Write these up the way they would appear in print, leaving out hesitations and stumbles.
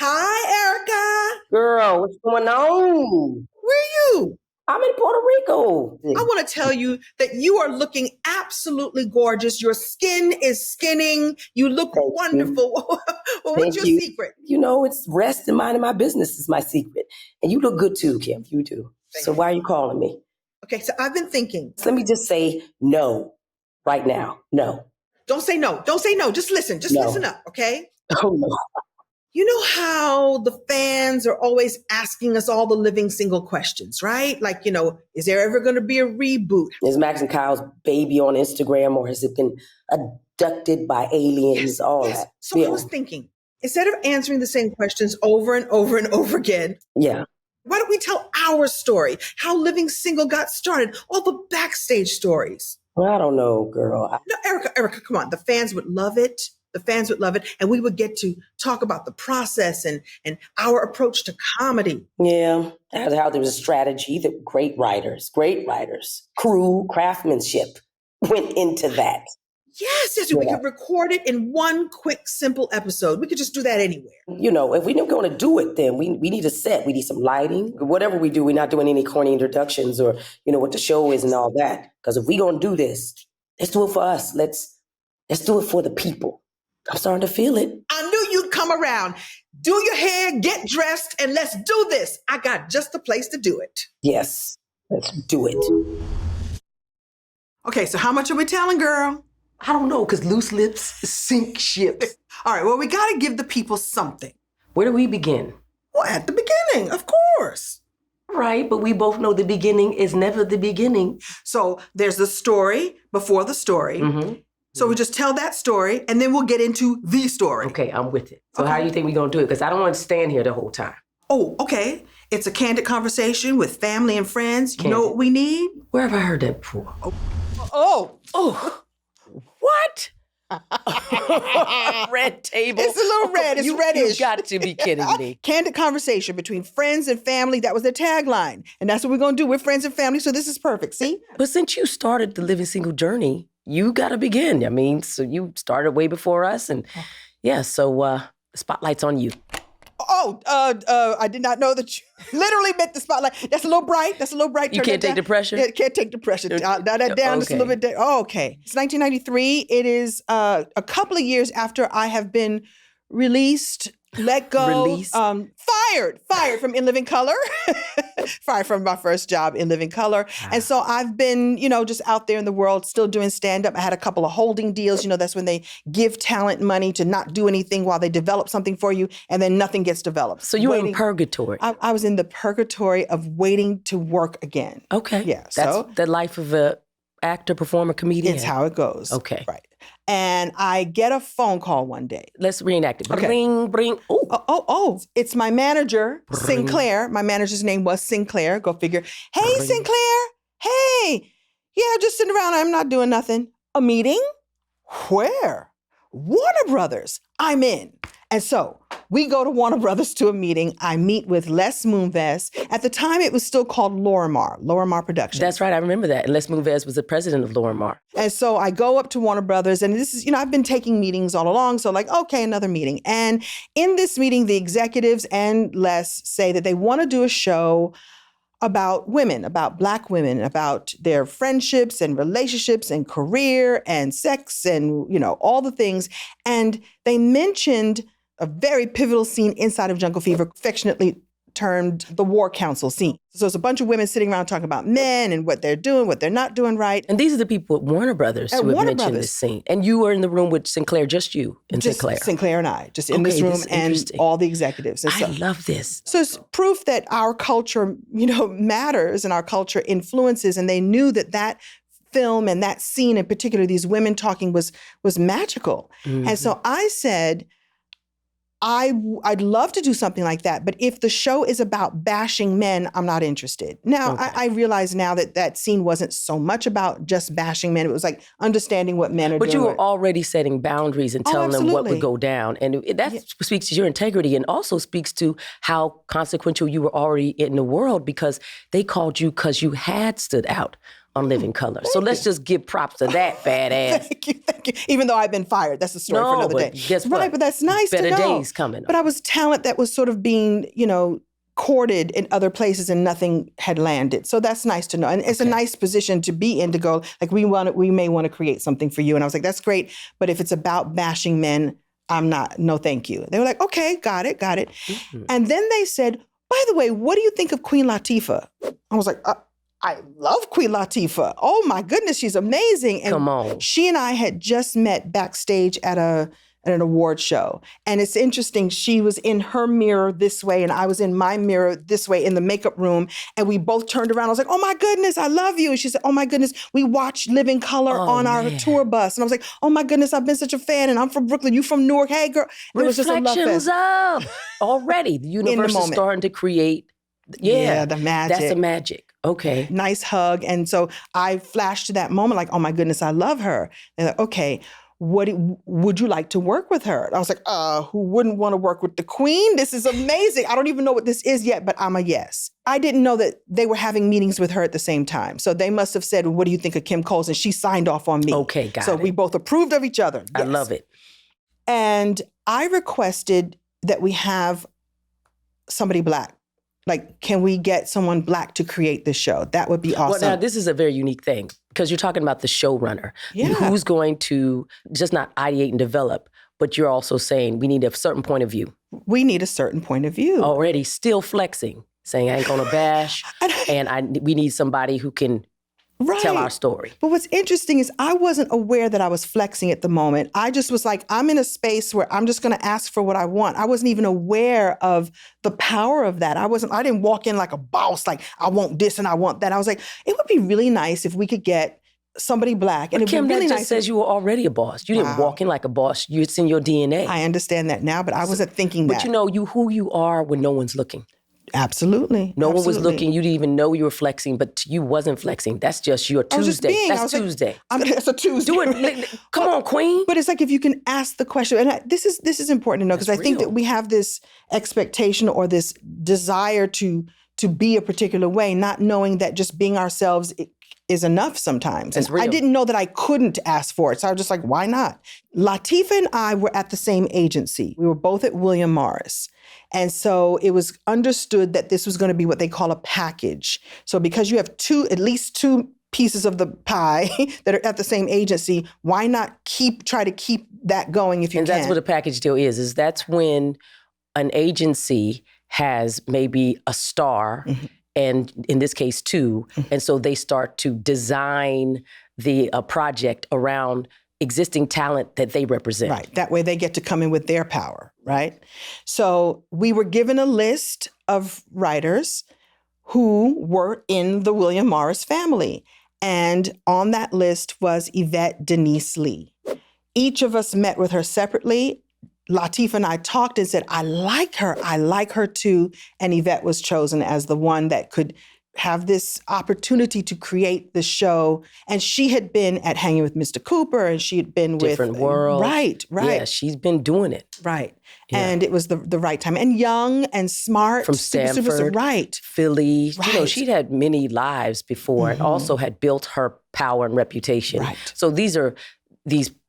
Hi, Erica. Girl, what's going on? Where are you? I'm in Puerto Rico. I want to tell you that you are looking absolutely gorgeous. Your skin is skinning. You look Thank wonderful. Well, what's Thank your you. secret? You know, it's rest and minding my business is my secret. And you look good too, Kim. You do. So why are you calling me? Okay, so I've been thinking. So let me just say no right now. No. Don't say no. Don't say no. Just listen. Just No. listen up, okay? Oh, no. You know how the fans are always asking us all the living single questions, right? Like, is there ever going to be a reboot? Is Max and Kyle's baby on Instagram or has it been abducted by aliens? Yes. So I was thinking, instead of answering the same questions over and over and over again, Yeah. why don't we tell our story? How Living Single got started, all the backstage stories. Well, I don't know, girl. No, Erica, come on. The fans would love it. The fans would love it. And we would get to talk about the process and our approach to comedy. Yeah, that's how there was a strategy that great writers, crew, craftsmanship went into that. Yes. We could record it in one quick, simple episode. We could just do that anywhere. You know, if we're going to do it, then we need a set. We need some lighting. Whatever we do, we're not doing any corny introductions or, what the show is and all that. Because if we're going to do this, let's do it for us. Let's do it for the people. I'm starting to feel it. I knew you'd come around. Do your hair, get dressed, and let's do this. I got just the place to do it. Yes, let's do it. Okay, so how much are we telling, girl? I don't know, because loose lips sink ships. All right, well, we got to give the people something. Where do we begin? Well, at the beginning, of course. Right, but we both know the beginning is never the beginning. So there's the story before the story. Mm-hmm. So we just tell that story, and then we'll get into the story. Okay, I'm with it. So how do you think we're going to do it? Because I don't want to stand here the whole time. Oh, okay. It's a candid conversation with family and friends. You know what we need? Where have I heard that before? Oh. What? Red table. It's a little red. It's reddish. You got to be kidding me. Candid conversation between friends and family. That was their tagline. And that's what we're going to do. We're friends and family, so this is perfect. See? But since you started the Living Single journey, you got to begin. I mean, so you started way before us. And so the spotlight's on you. I did not know that you literally meant the spotlight. That's a little bright. You can't take the pressure? Yeah, can't take the pressure. Dial that down just a little bit. Okay. It's 1993. It is a couple of years after I have been released, let go, fired from In Living Color, fired from my first job in Living Color. Wow. And so I've been, just out there in the world, still doing stand-up. I had a couple of holding deals. That's when they give talent money to not do anything while they develop something for you, and then nothing gets developed. So you were in purgatory. I was in the purgatory of waiting to work again. Okay. Yeah. That's the life of a actor, performer, comedian. It's how it goes. Okay. Right. And I get a phone call one day. Let's reenact it. Okay. Bring. Ooh. Oh. It's my manager, Sinclair. My manager's name was Sinclair. Go figure. Hey, Sinclair. Hey. Yeah, just sitting around. I'm not doing nothing. A meeting? Where? Warner Brothers. I'm in. And so we go to Warner Brothers to a meeting. I meet with Les Moonves. At the time, it was still called Lorimar Productions. That's right. I remember that. And Les Moonves was the president of Lorimar. And so I go up to Warner Brothers, and this is, I've been taking meetings all along. So okay, another meeting. And in this meeting, the executives and Les say that they want to do a show about women, about Black women, about their friendships and relationships and career and sex and, all the things. And they mentioned a very pivotal scene inside of Jungle Fever, affectionately termed the War Council scene. So it's a bunch of women sitting around talking about men and what they're doing, what they're not doing right. And these are the people at Warner Brothers who have mentioned this scene. And you were in the room with Sinclair, just you and Sinclair. Sinclair and I, just in this room, and all the executives. And I love this. So it's proof that our culture, matters and our culture influences. And they knew that film and that scene in particular, these women talking was magical. Mm-hmm. And so I said, I'd love to do something like that, but if the show is about bashing men, I'm not interested. Now, okay. I realize now that scene wasn't so much about just bashing men. It was like understanding what men are doing. But you were already setting boundaries and telling them what would go down. And that speaks to your integrity and also speaks to how consequential you were already in the world, because they called you because you had stood out on Living Color. So let's just give props to that fat ass. Thank you. Even though I've been fired, that's a story for another day. Guess what? Right, but that's nice to know. Better days coming. But I was talent that was sort of being, courted in other places and nothing had landed. So that's nice to know. And it's a nice position to be in, to go, like, we may want to create something for you. And I was like, that's great. But if it's about bashing men, I'm not, no, thank you. They were like, okay, got it. Mm-hmm. And then they said, by the way, what do you think of Queen Latifah? I was like, I love Queen Latifah. Oh my goodness, she's amazing. And come on. She and I had just met backstage at an award show. And it's interesting, she was in her mirror this way and I was in my mirror this way in the makeup room. And we both turned around. I was like, oh my goodness, I love you. And she said, oh my goodness, we watched Living Color on our tour bus. And I was like, oh my goodness, I've been such a fan. And I'm from Brooklyn, you from Newark. Hey girl. It was just a love fest. Up. Already, the universe is starting to create. Yeah, the magic. That's the magic. Okay. Nice hug. And so I flashed to that moment like, oh my goodness, I love her. And like, okay, would you like to work with her? And I was like, who wouldn't want to work with the Queen? This is amazing. I don't even know what this is yet, but I'm a yes. I didn't know that they were having meetings with her at the same time. So they must have said, what do you think of Kim Coles? And she signed off on me. Okay, got it. So we both approved of each other. Yes. I love it. And I requested that we have somebody Black. Like, can we get someone Black to create this show? That would be awesome. Well, now, this is a very unique thing because you're talking about the showrunner. Yeah. Who's going to just not ideate and develop, but you're also saying we need a certain point of view. We need a certain point of view. Already still flexing, saying I ain't gonna bash, and we need somebody who can tell our story. But what's interesting is I wasn't aware that I was flexing at the moment. I just was like, I'm in a space where I'm just going to ask for what I want. I wasn't even aware of the power of that. I didn't walk in like a boss, like I want this and I want that. I was like, it would be really nice if we could get somebody Black. And Kim, be really that just nice says you were already a boss. You didn't walk in like a boss. It's in your DNA. I understand that now, but I wasn't thinking that. But you know who you are when no one's looking. Absolutely. No one was looking. You didn't even know you were flexing, but you wasn't flexing. That's just your Tuesday. That's Tuesday. That's a Tuesday. Do it. Come on, Queen. But it's like if you can ask the question, and this is important to know because I think that we have this expectation or this desire to be a particular way, not knowing that just being ourselves is enough sometimes. And I didn't know that I couldn't ask for it. So I was just like, why not? Latifah and I were at the same agency. We were both at William Morris. And so it was understood that this was going to be what they call a package. So because you have at least two pieces of the pie that are at the same agency, why not try to keep that going if you can? And that's what a package deal is that's when an agency has maybe a star, and in this case, two. And so they start to design the project around existing talent that they represent. Right. That way they get to come in with their power, right? So we were given a list of writers who were in the William Morris family. And on that list was Yvette Denise Lee. Each of us met with her separately. Latifah and I talked and said, I like her too. And Yvette was chosen as the one that could have this opportunity to create the show. And she had been at Hanging with Mr. Cooper and she had been Different World. Right. Yeah, she's been doing it. Right. Yeah. And it was the right time. And young and smart. From Stanford, right. Philly. Right. You know, she'd had many lives before and also had built her power and reputation. Right. So these,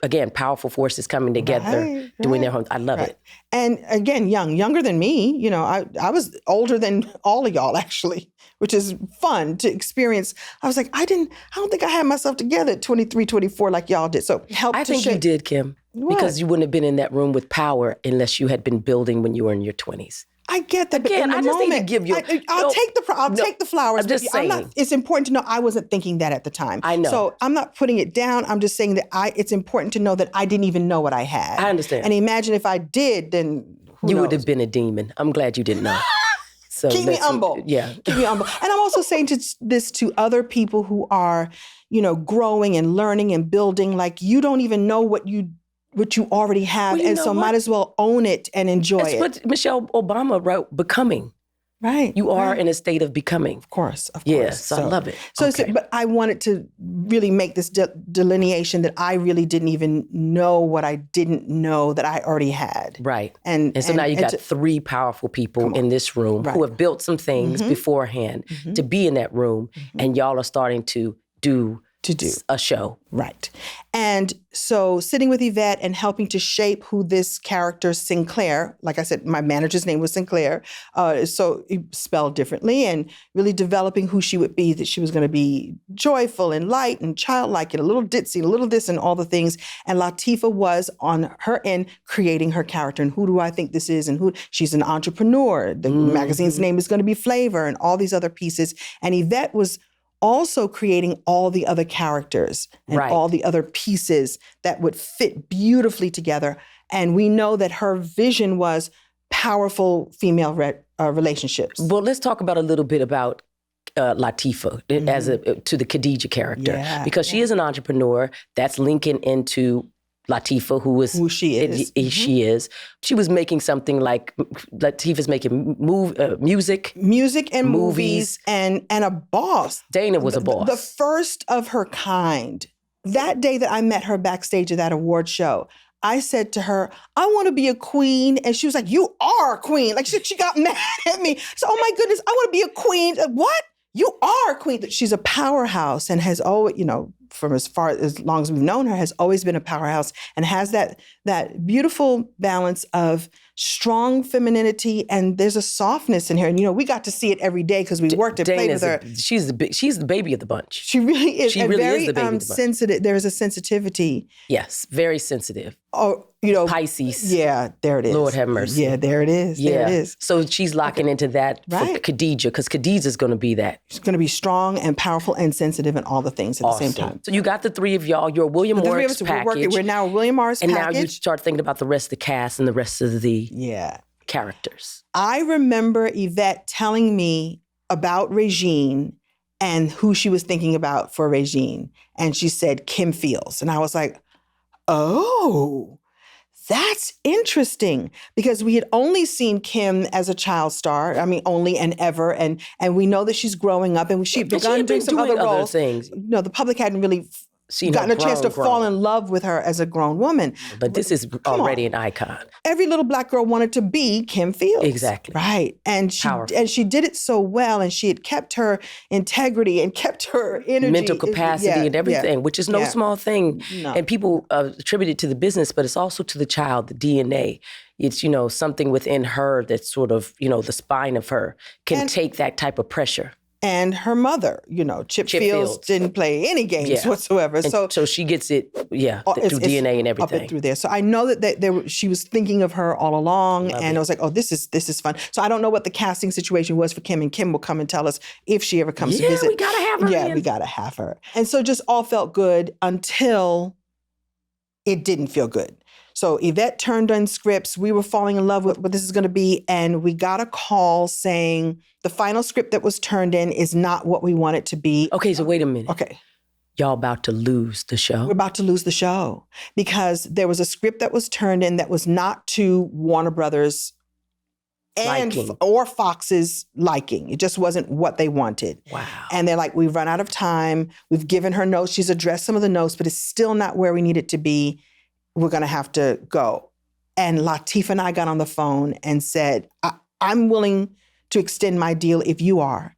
again, powerful forces coming together, doing their own. I love it. And again, younger than me. You know, I was older than all of y'all, actually, which is fun to experience. I was like, I don't think I had myself together at 23, 24 like y'all did. So I think you did, Kim. What? Because you wouldn't have been in that room with power unless you had been building when you were in your 20s. I get that, Again, but in the I just moment, need to give you. I'll take the flowers. I'm just saying. It's important to know I wasn't thinking that at the time. I know. So I'm not putting it down. I'm just saying that it's important to know that I didn't even know what I had. I understand. And imagine if I did, then who you knows? would have been a demon. I'm glad you didn't know. So keep me humble. Yeah. Keep me humble. And I'm also saying this to other people who are, growing and learning and building. Like you don't even know what you already have, and so might as well own it and enjoy it. That's what Michelle Obama wrote, becoming. Right. You are in a state of becoming. Of course. Yes, so I love it. So, but I wanted to really make this delineation that I really didn't even know what I didn't know that I already had. Right. And so now you got three powerful people in this room who have built some things beforehand to be in that room, and y'all are starting to do To do. a show. Right. And so sitting with Yvette and helping to shape who this character, Sinclair, like I said, my manager's name was Sinclair, so spelled differently, and really developing who she would be, that she was going to be joyful and light and childlike and a little ditzy, a little this and all the things. And Latifah was on her end creating her character. And who do I think this is? And who she's an entrepreneur. The magazine's name is going to be Flavor and all these other pieces. And Yvette was also creating all the other characters and all the other pieces that would fit beautifully together. And we know that her vision was powerful female relationships. Well, let's talk about a little bit about Latifah as to the Khadijah character, because she is an entrepreneur. That's linking into Latifah, who she is. She is. She was making something like Latifah's making music and movies, and a boss. Dana was a boss. The first of her kind. That day that I met her backstage at that award show, I said to her, I want to be a queen. And she was like, you are a queen. Like she got mad at me. So, oh my goodness, I want to be a queen. What? You are a queen. She's a powerhouse and has always, from as long as we've known her, has always been a powerhouse and has that beautiful balance of strong femininity, and there's a softness in her. And we got to see it every day because we worked and played with her. She's the baby of the bunch. She really is. She really very, is the baby of the bunch. Sensitive. There is a sensitivity. Yes, very sensitive. Oh, Pisces. Yeah, there it is. Lord have mercy. Yeah, there it is. Yeah. There it is. So she's locking into that for Khadijah, because Khadijah's going to be that. She's going to be strong and powerful and sensitive and all the things at the same time. So you got the three of y'all. You're a William Morris package. We're now a William Morris package. And now you start thinking about the rest of the cast and the rest of the characters. I remember Yvette telling me about Regine and who she was thinking about for Regine. And she said Kim Fields. And I was like, oh, that's interesting, because we had only seen Kim as a child star. I mean, only and ever. And we know that she's growing up, and she'd begun doing some other roles. Things. The public hadn't really gotten a chance to fall in love with her as a grown woman. But this is already an icon. Every little black girl wanted to be Kim Fields. Exactly. Right. And she did it so well, and she had kept her integrity and kept her energy. Mental capacity and everything, which is no small thing. No. And people attribute it to the business, but it's also to the child, the DNA. It's, something within her that's sort of, the spine of her can take that type of pressure. And her mother, Chip Fields didn't play any games whatsoever. And so she gets it, through DNA and everything. Up and through there. So I know that she was thinking of her all along, and I was like, oh, this is fun. So I don't know what the casting situation was for Kim, and Kim will come and tell us if she ever comes to visit. Yeah, we gotta have her. Yeah, we gotta have her. And so just all felt good until it didn't feel good. So Yvette turned in scripts. We were falling in love with what this is going to be. And we got a call saying the final script that was turned in is not what we want it to be. Okay, so wait a minute. Okay. Y'all about to lose the show? We're about to lose the show because there was a script that was turned in that was not to Warner Brothers or Fox's liking. It just wasn't what they wanted. Wow. And they're like, we've run out of time. We've given her notes. She's addressed some of the notes, but it's still not where we need it to be. We're going to have to go. And Latifah and I got on the phone and said, I'm willing to extend my deal if you are.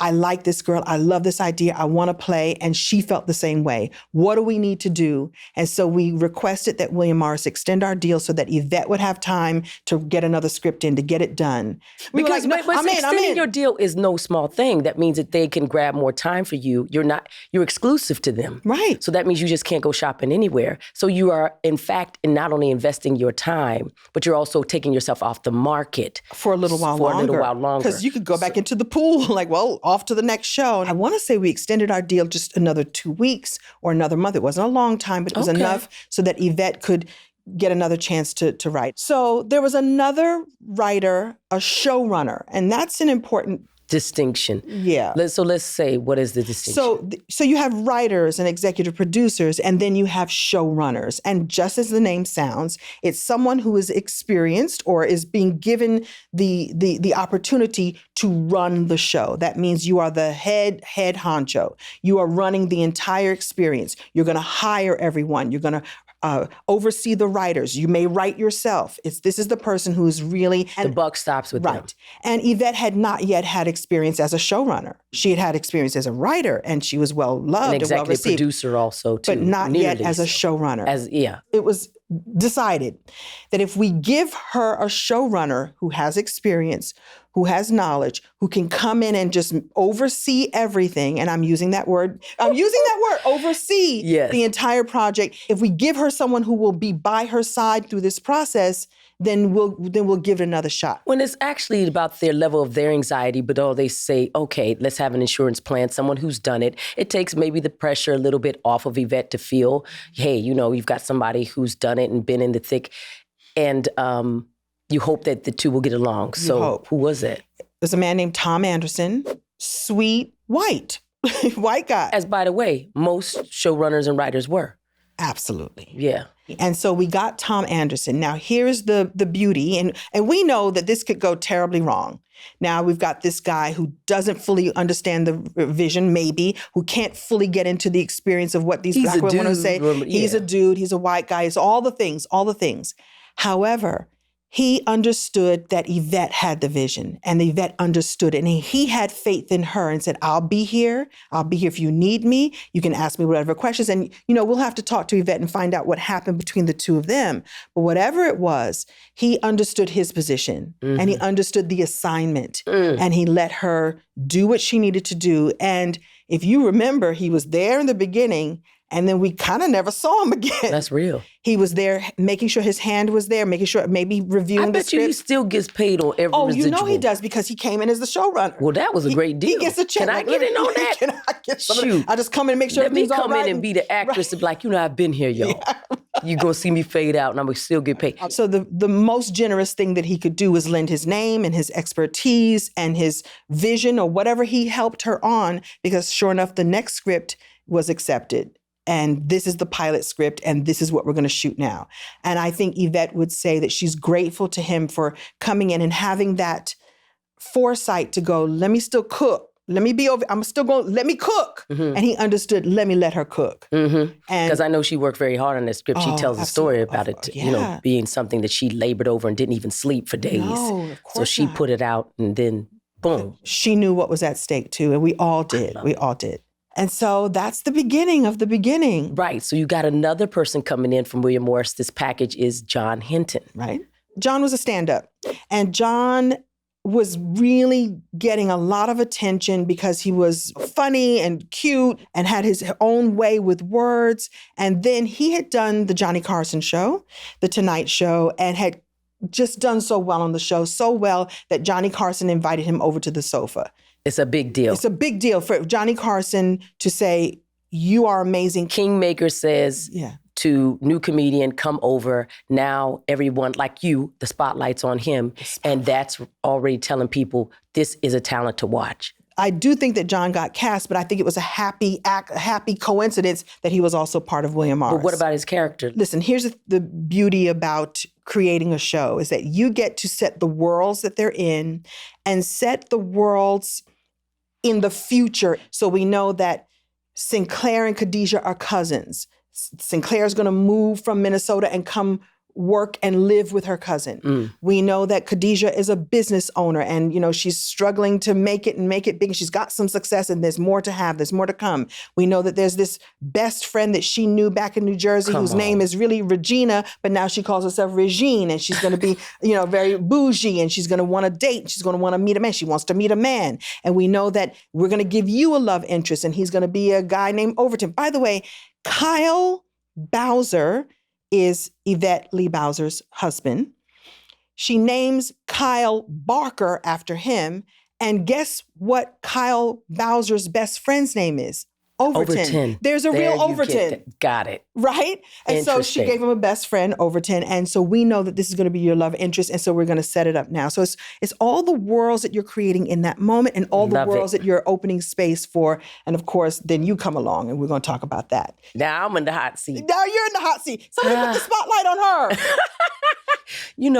I like this girl. I love this idea. I want to play. And she felt the same way. What do we need to do? And so we requested that William Morris extend our deal so that Yvette would have time to get another script in, to get it done. Because extending your deal is no small thing. That means that they can grab more time for you. You're exclusive to them. Right. So that means you just can't go shopping anywhere. So you are, in fact, not only investing your time, but you're also taking yourself off the market. For a little while longer. Because you could go back into the pool, like, well, off to the next show. And I want to say we extended our deal just another 2 weeks or another month. It wasn't a long time, but it was enough so that Yvette could get another chance to write. So there was another writer, a showrunner, and that's an important distinction. Yeah. So let's say, what is the distinction? So you have writers and executive producers, and then you have showrunners. And just as the name sounds, it's someone who is experienced or is being given the opportunity to run the show. That means you are the head honcho. You are running the entire experience. You're going to hire everyone. You're going to oversee the writers. You may write yourself. This is the person who's really... The buck stops with them. Right. And Yvette had not yet had experience as a showrunner. She had experience as a writer, and she was well loved and well executive received. producer also, too. But not yet as a showrunner. It was decided that if we give her a showrunner who has experience, who has knowledge, who can come in and just oversee everything, and I'm using that word, oversee the entire project. If we give her someone who will be by her side through this process, then we'll give it another shot. When it's actually about their level of their anxiety, but they say, okay, let's have an insurance plan, someone who's done it. It takes maybe the pressure a little bit off of Yvette to feel, hey, you've got somebody who's done it and been in the thick, and you hope that the two will get along. So who was it? There's a man named Tom Anderson, sweet, white guy. As, by the way, most showrunners and writers were. Absolutely. Yeah. And so we got Tom Anderson. Now, here's the beauty, and we know that this could go terribly wrong. Now, we've got this guy who doesn't fully understand the vision, maybe, who can't fully get into the experience of what these Black women want to say. He's a dude, he's a white guy, he's all the things. However, he understood that Yvette had the vision, and Yvette understood it. And he had faith in her and said, I'll be here if you need me. You can ask me whatever questions. And, we'll have to talk to Yvette and find out what happened between the two of them. But whatever it was, he understood his position and he understood the assignment and he let her do what she needed to do. And if you remember, he was there in the beginning, and then we kind of never saw him again. That's real. He was there making sure his hand was there, making sure, maybe reviewing the script. I bet you he still gets paid on every residual. He does, because he came in as the showrunner. Well, that was a great deal. He gets a check. Can I get in on that? Can I get some? Shoot. I just come in and make sure everything's all right. Let me come in and be the actress and be like, I've been here, yo. Yeah. You're going to see me fade out and I'm going to still get paid. So the most generous thing that he could do was lend his name and his expertise and his vision or whatever he helped her on, because sure enough, the next script was accepted. And this is the pilot script, and this is what we're going to shoot now. And I think Yvette would say that she's grateful to him for coming in and having that foresight to go, let me still cook. Let me be over, I'm still going, let me cook. And he understood, let me let her cook. Because I know she worked very hard on this script. She tells a story about it, being something that she labored over and didn't even sleep for days. No, of course so she put it out, and then boom. She knew what was at stake too, and we all did. And so that's the beginning of the beginning. Right. So you got another person coming in from William Morris. This package is John Hinton. Right. John was a stand-up. And John was really getting a lot of attention because he was funny and cute and had his own way with words. And then he had done the Johnny Carson show, the Tonight Show, and had just done so well on the show, so well that Johnny Carson invited him over to the sofa. It's a big deal. It's a big deal for Johnny Carson to say, you are amazing. Kingmaker says to new comedian, come over. Now everyone, like you, the spotlight's on him. And that's already telling people this is a talent to watch. I do think that John got cast, but I think it was a happy coincidence that he was also part of William Morris. But what about his character? Listen, here's the beauty about creating a show is that you get to set the worlds that they're in and set the worlds in the future. So we know that Sinclair and Khadijah are cousins. Sinclair is going to move from Minnesota and come work and live with her cousin. We know that Khadijah is a business owner and, she's struggling to make it big. She's got some success and there's more to have, there's more to come. We know that there's this best friend that she knew back in New Jersey whose name is really Regina, but now she calls herself Regine, and she's going to be, very bougie, and she's going to want to date, and she's going to want to meet a man. She wants to meet a man. And we know that we're going to give you a love interest, and he's going to be a guy named Overton. By the way, Kyle Bowser is Yvette Lee Bowser's husband. She names Kyle Barker after him. And guess what Kyle Bowser's best friend's name is? Overton. There's a real Overton. Got it. Right? And so she gave him a best friend, Overton. And so we know that this is going to be your love interest. And so we're going to set it up now. So it's all the worlds that you're creating in that moment and all the worlds that you're opening space for. And of course, then you come along and we're going to talk about that. Now I'm in the hot seat. Now you're in the hot seat. Somebody put the spotlight on her.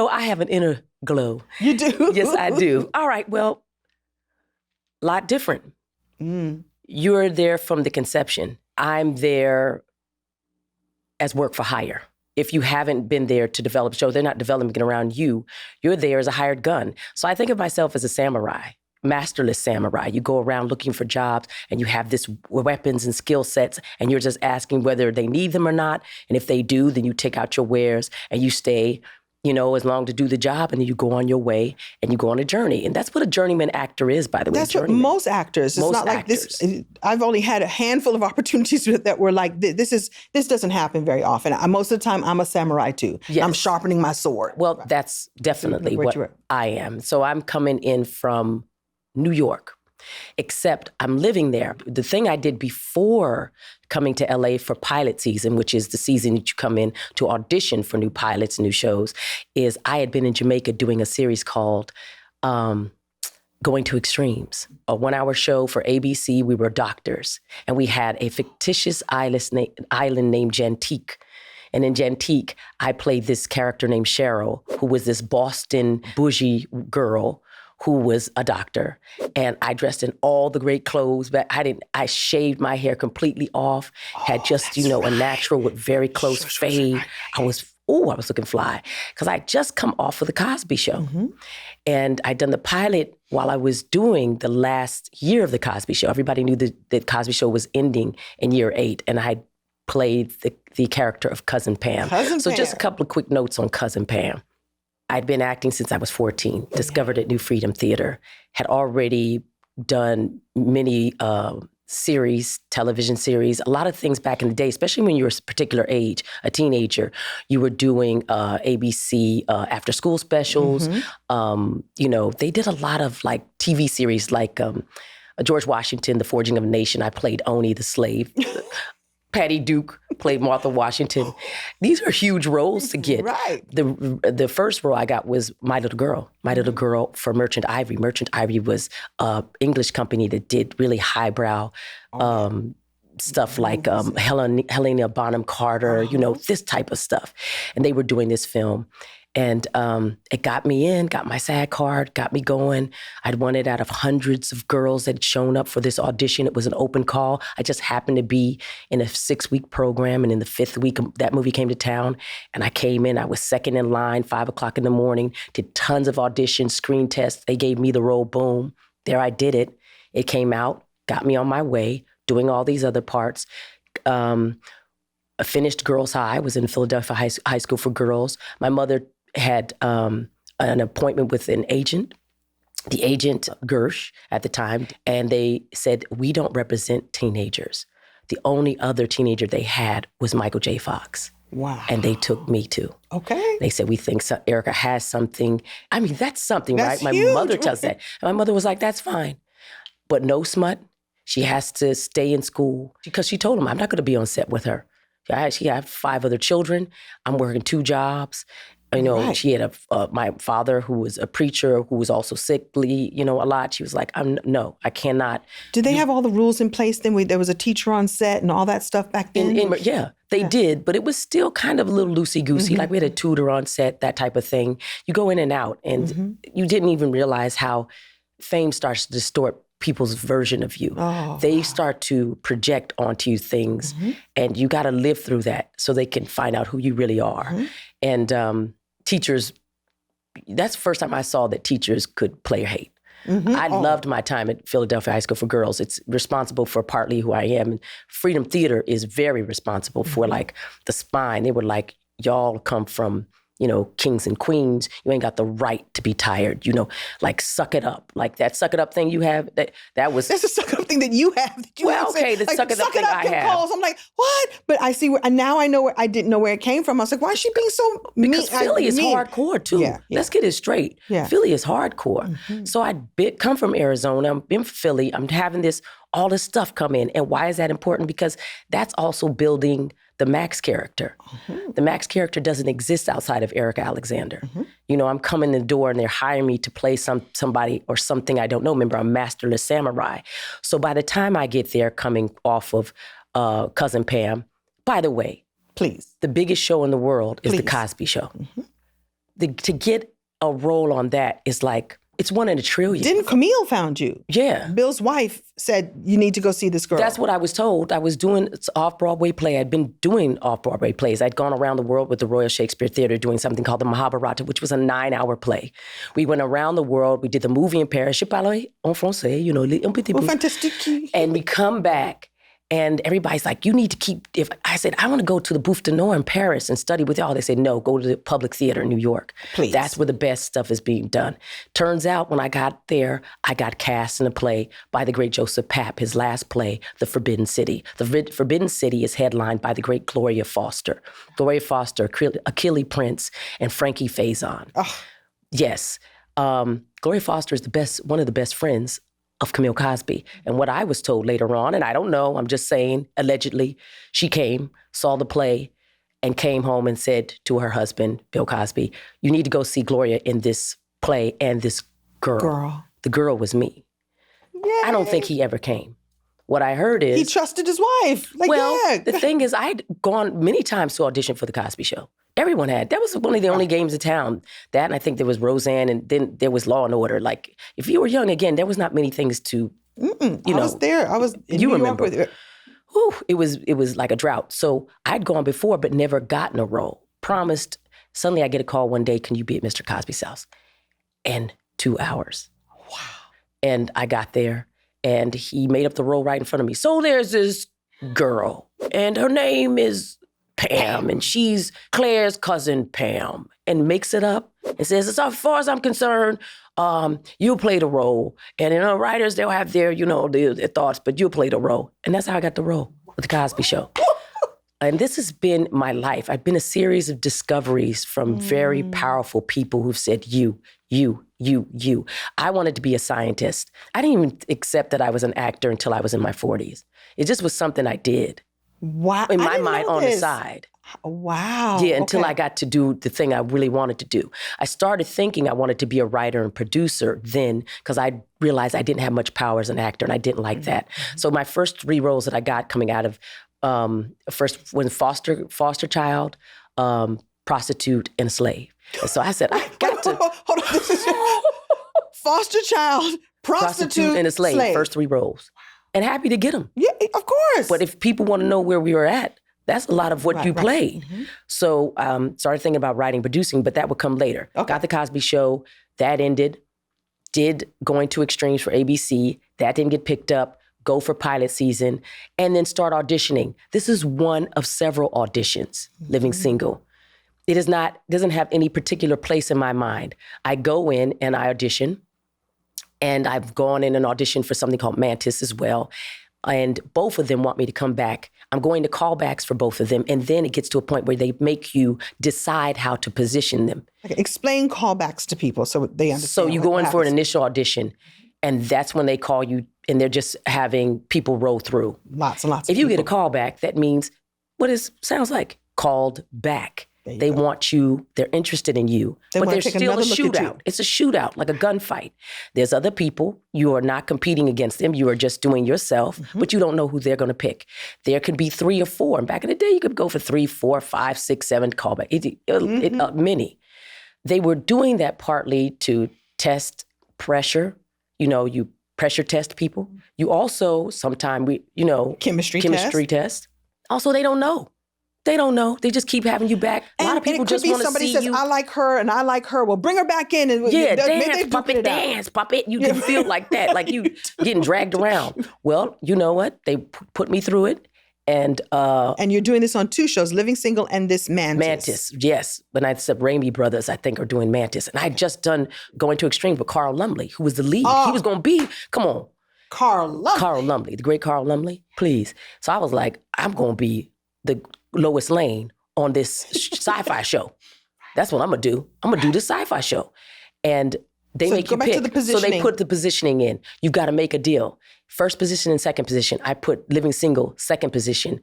I have an inner glow. You do? Yes, I do. All right. Well, a lot different. You're there from the conception. I'm there as work for hire. If you haven't been there to develop a show, they're not developing it around you. You're there as a hired gun. So I think of myself as a samurai, masterless samurai. You go around looking for jobs and you have this weapons and skill sets and you're just asking whether they need them or not. And if they do, then you take out your wares and you stay, as long to do the job, and then you go on your way and you go on a journey. And that's what a journeyman actor is, by the way. That's what most actors. It's not like this. I've only had a handful of opportunities that were like, this doesn't happen very often. Most of the time, I'm a samurai too. Yes. I'm sharpening my sword. Well, that's definitely what I am. So I'm coming in from New York, except I'm living there. The thing I did before coming to LA for pilot season, which is the season that you come in to audition for new pilots, new shows, is I had been in Jamaica doing a series called Going to Extremes, a 1-hour show for ABC. We were doctors, and we had a fictitious island named Jantique. And in Jantique, I played this character named Cheryl, who was this Boston bougie girl who was a doctor. And I dressed in all the great clothes, but I shaved my hair completely off, had just, a natural with very close fade. I was looking fly. Because I just come off of the Cosby Show. Mm-hmm. And I'd done the pilot while I was doing the last year of the Cosby Show. Everybody knew that the Cosby Show was ending in year 8. And I played the character of Cousin Pam. So just a couple of quick notes on Cousin Pam. I'd been acting since I was 14, discovered at New Freedom Theater, had already done many television series, a lot of things back in the day, especially when you were a particular age, a teenager. You were doing ABC after school specials. Mm-hmm. They did a lot of TV series like George Washington, The Forging of a Nation. I played Oni the slave. Patty Duke played Martha Washington. These are huge roles to get. Right. The first role I got was My Little Girl for Merchant Ivory. Merchant Ivory was an English company that did really highbrow stuff like Helena Bonham Carter, this type of stuff. And they were doing this film. And it got me in, got my SAG card, got me going. I'd won it out of hundreds of girls that had shown up for this audition. It was an open call. I just happened to be in a 6-week program. And in the 5th week, that movie came to town. And I came in. I was second in line, 5 o'clock in the morning, did tons of auditions, screen tests. They gave me the role. Boom. There I did it. It came out, got me on my way, doing all these other parts. I finished Girls High, was in Philadelphia High School for Girls. My mother had an appointment with an agent, the agent Gersh at the time, and they said, we don't represent teenagers. The only other teenager they had was Michael J. Fox. Wow. And they took me too. Okay. They said, we think Erica has something. I mean, that's something, that's right? Huge. My mother tells that. And my mother was like, that's fine. But no smut. She has to stay in school. Because she told him, I'm not going to be on set with her. She had 5 other children. I'm working 2 jobs. Right. She had my father who was a preacher who was also sickly, a lot. She was like, no, I cannot. Did they have all the rules in place then? There was a teacher on set and all that stuff back then? They did, but it was still kind of a little loosey-goosey. Mm-hmm. Like we had a tutor on set, that type of thing. You go in and out, and you didn't even realize how fame starts to distort people's version of you. They start to project onto you things, and you got to live through that so they can find out who you really are. And teachers, that's the first time I saw that teachers could play or hate. I loved my time at Philadelphia High School for Girls. It's responsible for partly who I am. And Freedom Theater is very responsible for the spine. They were like, y'all come from kings and queens. You ain't got the right to be tired. Suck it up. Like that suck it up thing you have. That was. That's a suck it up thing that you have. The suck it up thing I have. Calls. I'm like, what? But I see and now I know where I didn't know where it came from. I was like, why is she being so mean? Because Philly is hardcore too. Yeah. Let's get it straight. Yeah. Philly is hardcore. So I come from Arizona. I'm in Philly. I'm having all this stuff come in. And why is that important? Because that's also building the Max character. The Max character doesn't exist outside of Erica Alexander. I'm coming in the door and they're hiring me to play somebody or something I don't know. Remember, I'm masterless samurai. So by the time I get there, coming off of Cousin Pam, by the way, please, the biggest show in the world is The Cosby Show. To get a role on that is like It's 1 in a trillion. Didn't Camille found you? Yeah. Bill's wife said, you need to go see this girl. That's what I was told. I was doing off-Broadway play. I'd been doing off-Broadway plays. I'd gone around the world with the Royal Shakespeare Theater doing something called the Mahabharata, which was a 9-hour play. We went around the world. We did the movie in Paris. Je parle en français, you know, un petit peu. Fantastique. And we come back, and everybody's like, you need to keep, if I said, I want to go to the Bouffe de Nord in Paris and study with y'all. They said, no, go to the Public Theater in New York. Please. That's where the best stuff is being done. Turns out when I got there, I got cast in a play by the great Joseph Papp, his last play, The Forbidden City. The Forbidden City is headlined by the great Gloria Foster. Gloria Foster, Achille Prince, and Frankie Faison. Oh. Yes. Gloria Foster is one of the best friends of Camille Cosby. And what I was told later on, and I don't know, I'm just saying, allegedly, she came, saw the play, and came home and said to her husband, Bill Cosby, you need to go see Gloria in this play and this girl. The girl was me. Yay. I don't think he ever came. What I heard is... He trusted his wife. Like, yeah. The thing is, I'd gone many times to audition for The Cosby Show. Everyone had. That was one of the only games in town. That, and I think there was Roseanne, and then there was Law and Order. Like, if you were young, again, there was not many things to, you know. I was there. I was in you New remember. York with Whew, it was like a drought. So I'd gone before, but never gotten a role. Promised. Suddenly I get a call one day, can you be at Mr. Cosby's house? In 2 hours. Wow. And I got there, and he made up the role right in front of me. So there's this girl, and her name is Pam, and she's Claire's cousin Pam, and makes it up and says, as far as I'm concerned, you play the role. And writers, they'll have their, their thoughts, but you play the role. And that's how I got the role with The Cosby Show. And this has been my life. I've been a series of discoveries from very powerful people who've said, you. I wanted to be a scientist. I didn't even accept that I was an actor until I was in my 40s. It just was something I did. Wow. In my mind, on the side. Wow. Yeah, until I got to do the thing I really wanted to do. I started thinking I wanted to be a writer and producer then because I realized I didn't have much power as an actor, and I didn't like that. So my first 3 roles that I got coming out of first was foster child, prostitute, and a slave. And so I said, I got to. Hold on. This is foster child, prostitute, and a slave. First 3 roles. And happy to get them. Yeah, of course. But if people want to know where we were at, that's a lot of what you played. Mm-hmm. So started thinking about writing, producing, but that would come later. Okay. Got The Cosby Show. That ended. Did Going to Extremes for ABC. That didn't get picked up. Go for pilot season. And then start auditioning. This is one of several auditions, Living Single. It doesn't have any particular place in my mind. I go in and I audition. And I've gone in and auditioned for something called Mantis as well. And both of them want me to come back. I'm going to callbacks for both of them. And then it gets to a point where they make you decide how to position them. Okay. Explain callbacks to people so they understand. So you go in for an initial audition, and that's when they call you, and they're just having people roll through. Lots and lots of people. If you get a callback, that means what it sounds like, called back. They want you, they're interested in you, but there's still a shootout. It's a shootout, like a gunfight. There's other people. You are not competing against them. You are just doing yourself, but you don't know who they're going to pick. There could be 3 or 4. And back in the day, you could go for 3, 4, 5, 6, 7 callbacks. Many. They were doing that partly to test pressure. You pressure test people. You also, sometimes, chemistry test. Also, they don't know. They don't know. They just keep having you back. A lot of people just want to see you. Somebody says, I like her and I like her. Well, bring her back in. And dance, puppet. You can feel like that, like you getting dragged around. Well, you know what? They put me through it. And you're doing this on 2 shows, Living Single and this Mantis. Mantis, yes. When I said Raimi Brothers, I think, are doing Mantis. And I just done Going to Extremes with Carl Lumley, who was the lead. He was going to be, come on. Carl Lumley, the great Carl Lumley, please. So I was like, I'm going to be the Lois Lane on this sci-fi show. That's what I'm going to do. I'm going to do this sci-fi show. And they make you pick. So they put the positioning in. You've got to make a deal. First position and second position. I put Living Single, second position,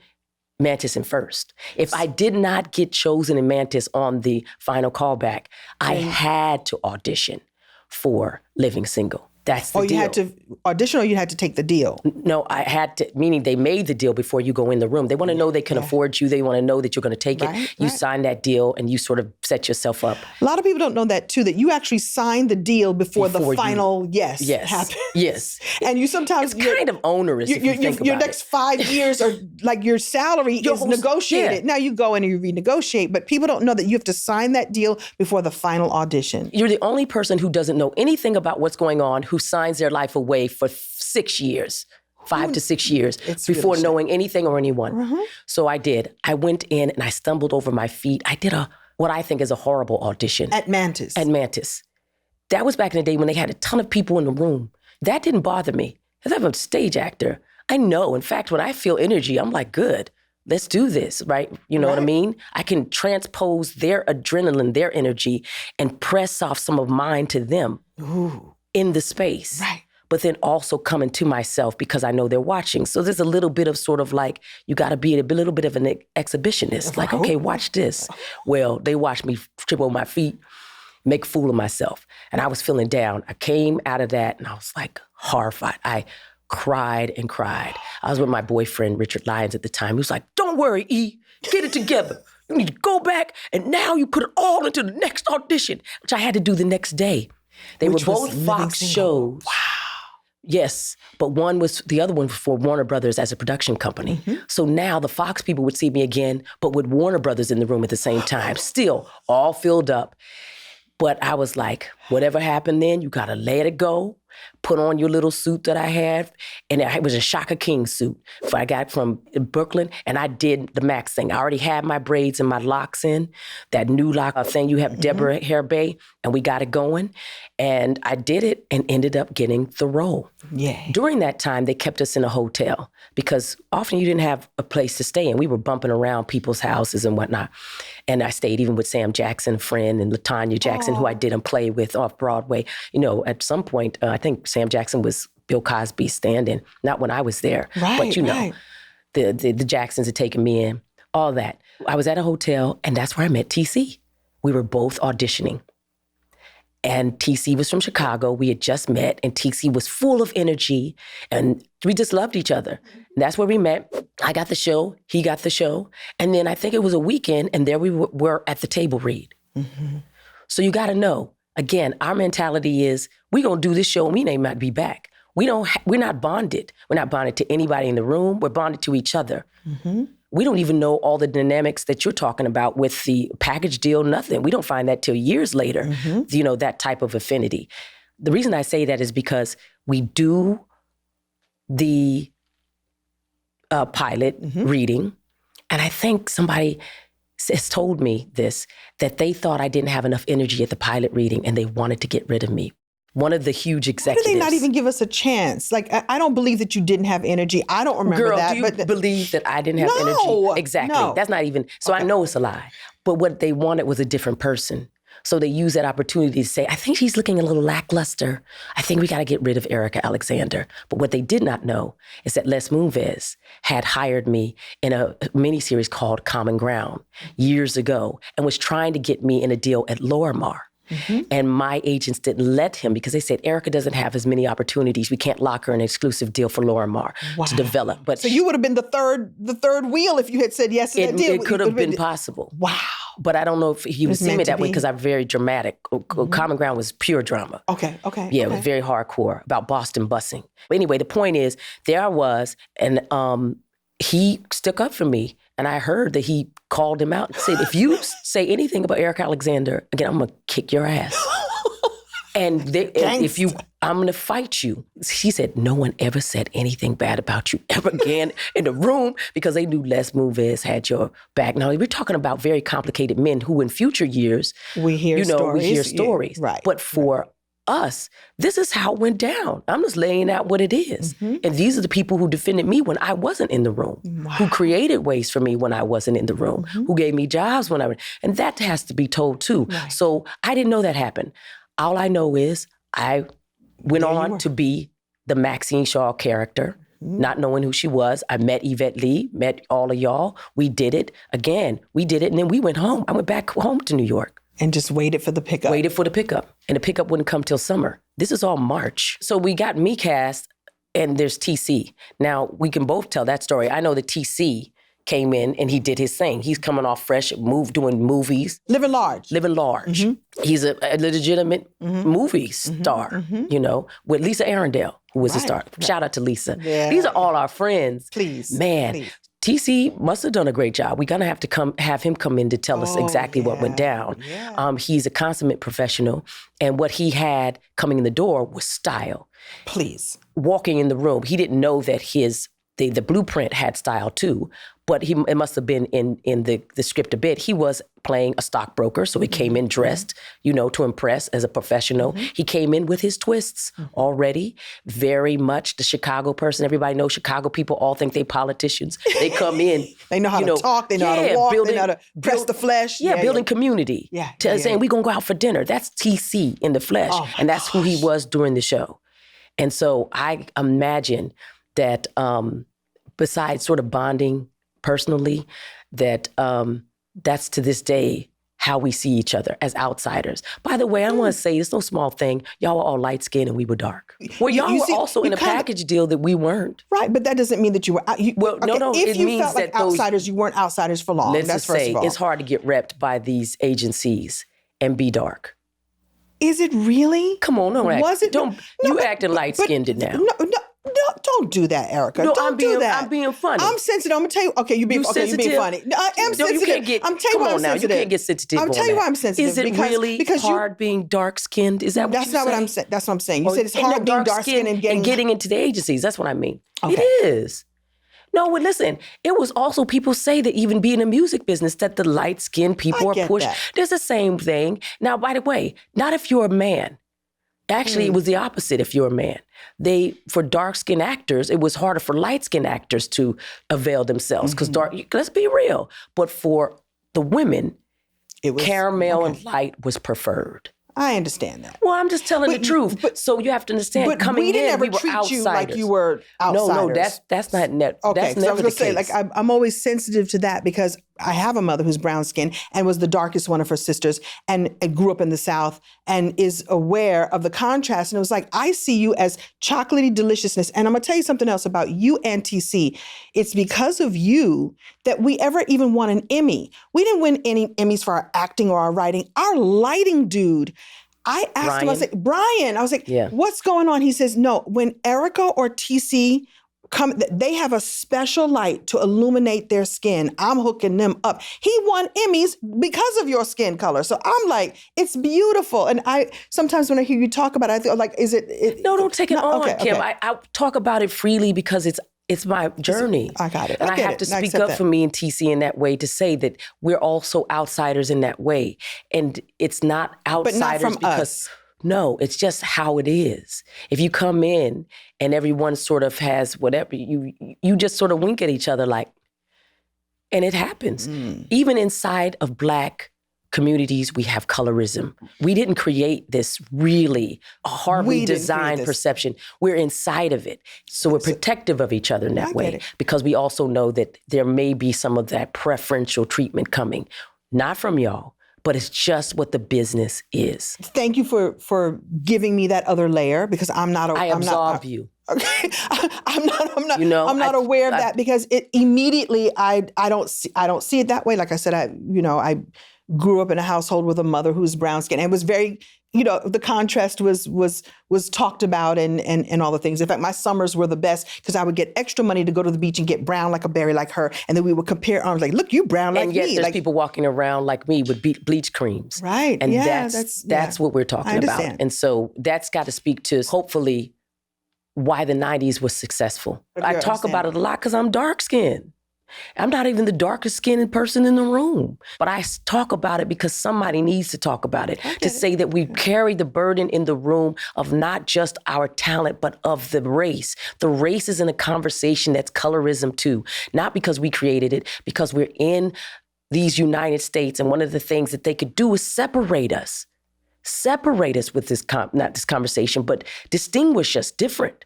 Mantis in first. If I did not get chosen in Mantis on the final callback, I had to audition for Living Single. That's the Or deal. you had to audition, or you had to take the deal? No, I had to, meaning they made the deal before you go in the room. They want to know they can afford you. They want to know that you're going to take it. You sign that deal and you sort of set yourself up. A lot of people don't know that too, that you actually signed the deal before the final yes happens. Yes. And you sometimes It's kind of onerous if you think your about next 5 years are like your salary is negotiated. yeah. Now you go in and you renegotiate, but people don't know that you have to sign that deal before the final audition. You're the only person who doesn't know anything about what's going on, who signs their life away for 6 years, 5 to 6 years before really knowing anything or anyone. So I did. I went in and I stumbled over my feet. I did what I think is a horrible audition. At Mantis. At Mantis. That was back in the day when they had a ton of people in the room. That didn't bother me. Because I'm a stage actor. I know. In fact, when I feel energy, I'm like, good. Let's do this, right? You know what I mean? I can transpose their adrenaline, their energy, and press off some of mine to them in the space. Right. But then also coming to myself because I know they're watching. So there's a little bit of sort of like, you got to be a little bit of an exhibitionist. Like, okay, watch this. Well, they watched me trip over my feet, make a fool of myself. And I was feeling down. I came out of that and I was like horrified. I cried and cried. I was with my boyfriend, Richard Lyons, at the time. He was like, don't worry, E, get it together. You need to go back and now you put it all into the next audition, which I had to do the next day. They were both Fox shows. Wow. Yes, but the other one was for Warner Brothers as a production company. So now the Fox people would see me again, but with Warner Brothers in the room at the same time, still all filled up. But I was like, whatever happened then, you gotta let it go. Put on your little suit that I had. And it was a Shaka King suit. I got it from Brooklyn, and I did the Max thing. I already had my braids and my locks in, that new lock thing you have, Deborah Hair Bay, and we got it going. And I did it and ended up getting the role. Yeah. During that time, they kept us in a hotel because often you didn't have a place to stay in. We were bumping around people's houses and whatnot. And I stayed even with Sam Jackson, a friend, and LaTanya Jackson, who I did a play with off Broadway. You know, at some point, I think Sam Jackson was Bill Cosby's stand-in, not when I was there. Right, but you know, the Jacksons had taken me in, all that. I was at a hotel, and that's where I met TC. We were both auditioning. And TC was from Chicago. We had just met, and TC was full of energy, and we just loved each other. And that's where we met. I got the show, he got the show, and then I think it was a weekend, and there we were at the table read. So you got to know, again, our mentality is, we're going to do this show, and we may not be back. We're not bonded. We're not bonded to anybody in the room. We're bonded to each other. We don't even know all the dynamics that you're talking about with the package deal, nothing. We don't find that till years later, you know, that type of affinity. The reason I say that is because we do the pilot reading, and I think somebody has told me this, that they thought I didn't have enough energy at the pilot reading and they wanted to get rid of me. One of the huge executives. Why did they not even give us a chance? Like, I don't believe that you didn't have energy. I don't remember Girl, that. do you believe that I didn't have No, energy? Exactly. no. That's not even, so I know it's a lie. But what they wanted was a different person. So they used that opportunity to say, I think she's looking a little lackluster. I think we got to get rid of Erica Alexander. But what they did not know is that Les Moonves had hired me in a miniseries called Common Ground years ago and was trying to get me in a deal at Lorimar. And my agents didn't let him because they said, Erica doesn't have as many opportunities. We can't lock her in an exclusive deal for Lorimar to develop. But so you would have been the third wheel if you had said yes to that deal. It could have been possible. Wow. But I don't know if he would see me meant to that way be. because I'm very dramatic. Common Ground was pure drama. Okay. Yeah, it was very hardcore about Boston busing. But anyway, the point is, there I was, and he stuck up for me. And I heard that he called him out and said, if you say anything about Erica Alexander, again, I'm going to kick your ass. And if you, I'm going to fight you. He said, no one ever said anything bad about you ever again in the room because they knew Les Moonves had your back. Now, we're talking about very complicated men who in future years, we hear stories. Right. But for us, this is how it went down. I'm just laying out what it is. And these are the people who defended me when I wasn't in the room, who created ways for me when I wasn't in the room, who gave me jobs when I was, and that has to be told too. Right. So I didn't know that happened. All I know is I went on to be the Maxine Shaw character, not knowing who she was. I met Yvette Lee, met all of y'all. We did it. Again, we did it, and then we went home. I went back home to New York. And just waited for the pickup. Waited for the pickup. And the pickup wouldn't come till summer. This is all March. So we got me cast and there's TC. Now, we can both tell that story. I know that TC came in and he did his thing. He's coming off fresh, doing movies. Living large. He's a legitimate movie star, you know, with Lisa Arundel, who was a star. Shout out to Lisa. Yeah. These are all our friends. Please. Man, please. TC must have done a great job. We're gonna have to have him come in to tell us exactly what went down. Yeah. He's a consummate professional, and what he had coming in the door was style. Please. Walking in the room, he didn't know that the blueprint had style too, but it must have been in the script a bit. He was playing a stockbroker, so he came in dressed, you know, to impress as a professional. He came in with his twists already, very much the Chicago person. Everybody knows Chicago people all think they politicians. They come in. They know how to talk, they know how to walk, they know how to press the flesh. Building community. Saying, we gonna go out for dinner. That's TC in the flesh. And that's who he was during the show. And so I imagine that besides sort of bonding personally, that that's to this day how we see each other as outsiders. By the way, I want to say it's no small thing. Y'all were all light skinned and we were dark. Well, y'all were also in a package deal that we weren't. Right, but that doesn't mean that you were. No. If it you means felt like that outsiders, you weren't outsiders for long. Let's That's just first say of all. it's hard to get repped by these agencies and be dark. Is it really? Come on, don't act. Was it? You acting light skinned now. No, don't do that, Erica. No, don't do that. I'm being funny. I'm sensitive. I'm gonna tell you. Okay, you're being funny. No, I am sensitive. You can't get. I'm telling you why I'm sensitive. You can't get sensitive. I'm telling you why I'm sensitive. Is it really hard being dark skinned? Is that what that's you not say? what I'm saying. That's what I'm saying. You said it's hard being dark skinned and getting into the agencies. That's what I mean. Okay. It is. No, but listen, it was also people say that even being in the music business, that the light skinned people are pushed. There's the same thing. Now, by the way, not if you're a man. Actually, it was the opposite if you're a man. For dark-skinned actors, it was harder for light-skinned actors to avail themselves because let's be real. But for the women, caramel and light was preferred. I understand that. Well, I'm just telling the truth. So you have to understand, but coming we didn't in, ever we were treat outsiders. you like you were outsiders. No, that's not net. Okay, that's so never I was going to say, case. like, I'm always sensitive to that because I have a mother who's brown skinned and was the darkest one of her sisters and grew up in the South and is aware of the contrast. And it was like, I see you as chocolatey deliciousness. And I'm going to tell you something else about you and TC. It's because of you that we ever even won an Emmy. We didn't win any Emmys for our acting or our writing. Our lighting dude, I asked him, I was like, Brian, I was like, what's going on? He says, no, when Erica or TC come, they have a special light to illuminate their skin. I'm hooking them up. He won Emmys because of your skin color. So I'm like, it's beautiful. And sometimes when I hear you talk about it, I feel like, is it? No, don't take it on, okay, Kim. okay. I talk about it freely because it's my journey. I got it. And I have to speak up for me and TC in that way to say that we're also outsiders in that way. And it's not outsiders but not from because us. No, it's just how it is. If you come in and everyone sort of has whatever, you just sort of wink at each other like, and it happens. Even inside of Black communities, we have colorism. We didn't create this really horribly designed perception. We're inside of it. So we're protective of each other in that way because we also know that there may be some of that preferential treatment coming, not from y'all, but it's just what the business is. Thank you for giving me that other layer because I'm not. I absolve you. Okay, I'm not. You know, I'm not aware of that because it immediately I don't see it that way. Like I said, I grew up in a household with a mother who's brown skinned and was very, the contrast was talked about and all the things. In fact, my summers were the best because I would get extra money to go to the beach and get brown like a berry like her. And then we would compare arms like, look, you brown like me. And yet there's people walking around like me with bleach creams. Right. And that's what we're talking about. And so that's got to speak to, hopefully, why the 90s was successful. I talk about it a lot because I'm dark skinned. I'm not even the darkest skinned person in the room. But I talk about it because somebody needs to talk about it. To say that we carry the burden in the room of not just our talent, but of the race. The race is in a conversation that's colorism too. Not because we created it, because we're in these United States. And one of the things that they could do is separate us. Separate us with this, not this conversation, but distinguish us different.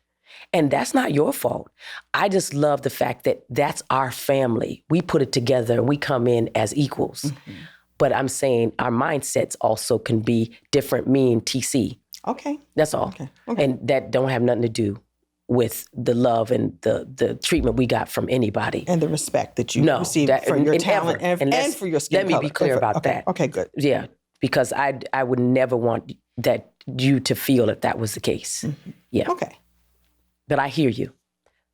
And that's not your fault. I just love the fact that that's our family. We put it together and we come in as equals. But I'm saying our mindsets also can be different, me and TC. Okay. That's all. Okay. And that don't have nothing to do with the love and the treatment we got from anybody. And the respect that you No, received that- for your and talent ever. and for your skin let me color. be clear about okay. that. Okay, good. Yeah, because I would never want that you to feel that was the case. Yeah. Okay. But I hear you.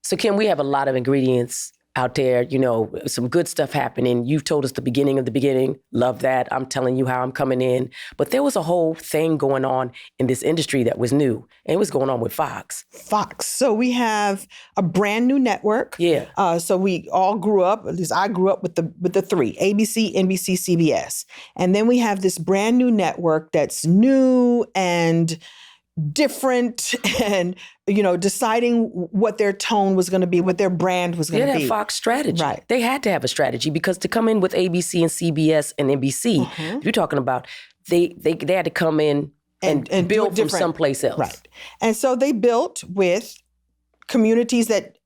So Kim, we have a lot of ingredients out there, you know, some good stuff happening. You've told us the beginning. Love that. I'm telling you how I'm coming in. But there was a whole thing going on in this industry that was new. And it was going on with Fox. Fox. So we have a brand new network. Yeah. So we all grew up, at least I grew up with the three, ABC, NBC, CBS. And then we have this brand new network that's new and different and, you know, deciding what their tone was going to be, what their brand was going to Yeah, be. that Fox strategy. Right. They had to have a strategy because to come in with ABC and CBS and NBC, you're talking about they had to come in and do build it from different. someplace else. Right. And so they built with communities that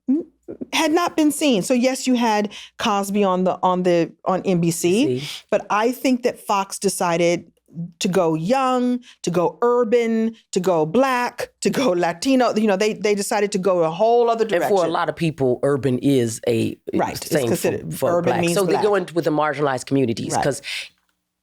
had not been seen. So yes, you had Cosby on NBC, but I think that Fox decided to go young, to go urban, to go Black, to go Latino. You know, they decided to go a whole other direction. And for a lot of people, urban is a Right. It's thing considered- for urban Black. means so Black. they go into with the marginalized communities Right. because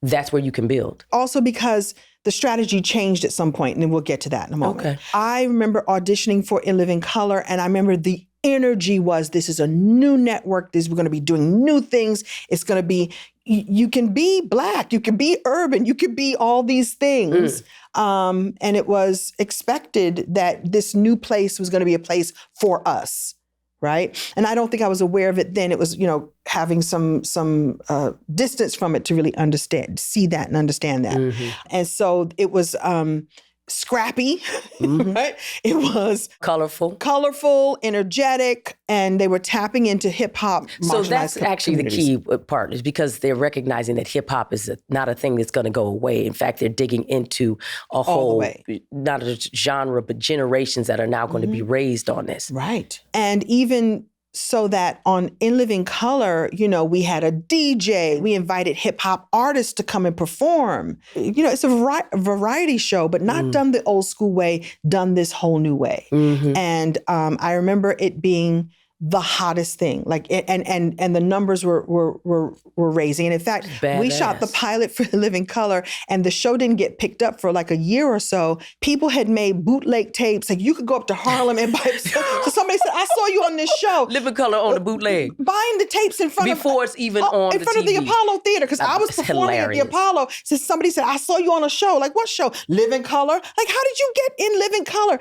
that's where you can build. Also because the strategy changed at some point, and then we'll get to that in a moment. Okay. I remember auditioning for In Living Color, and I remember the energy was, this is a new network. We're going to be doing new things. It's going to be, you can be Black, you can be urban, you can be all these things. And it was expected that this new place was going to be a place for us. Right. And I don't think I was aware of it then. It was, you know, having some distance from it to really see that and understand that. And so it was scrappy, right? It was colorful, energetic, and they were tapping into hip hop. So that's actually the key part, is because they're recognizing that hip hop is not a thing that's going to go away. In fact, they're digging into a whole, not a genre, but generations that are now going to be raised on this. Right. And even so that on In Living Color, you know, we had a DJ. We invited hip hop artists to come and perform. You know, it's a variety show, but not done the old school way, done this whole new way. And I remember it being the hottest thing, like, and the numbers were raising. And in fact, we shot the pilot for Living Color, and the show didn't get picked up for like a year or so. People had made bootleg tapes. Like, you could go up to Harlem and buy. So somebody said, "I saw you on this show." Living Color on the bootleg, buying the tapes in front before it's even on in front of the Apollo Theater, because I was performing at the Apollo. So somebody said, "I saw you on a show." Like, what show? Living Color. Like, how did you get in Living Color?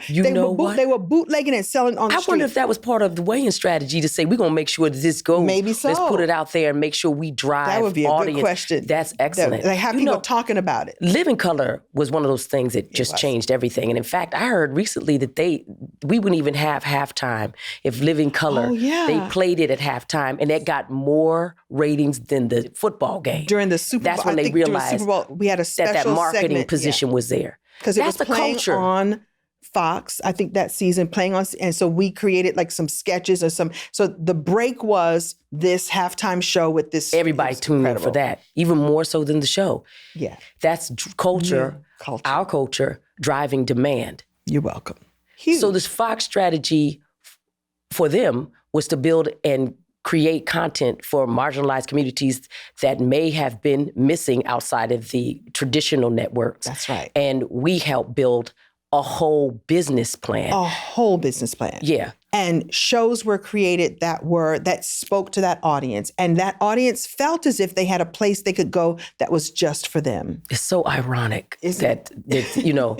They were bootlegging and selling on the street. I wonder if that was part of the weighing strategy to say, we're going to make sure that this goes. Maybe so. Let's put it out there and make sure we drive That would be a audience. good question. That's excellent. They have people talking about it. Living Color was one of those things that just changed everything. And in fact, I heard recently that we wouldn't even have halftime if Living Color, they played it at halftime, and that got more ratings than the football game. During the Super Bowl. That's when they realized Super Bowl, we had a special that marketing segment, position was there. Because it was playing on Fox, I think that season, playing on, and so we created like some sketches or so the break was this halftime show with this. Everybody tuned in for that, even more so than the show. Yeah. That's culture, our culture, driving demand. You're welcome. Huge. So this Fox strategy for them was to build and create content for marginalized communities that may have been missing outside of the traditional networks. That's right. And we helped build a whole business plan. A whole business plan. Yeah. And shows were created that spoke to that audience. And that audience felt as if they had a place they could go that was just for them. It's so ironic that you know,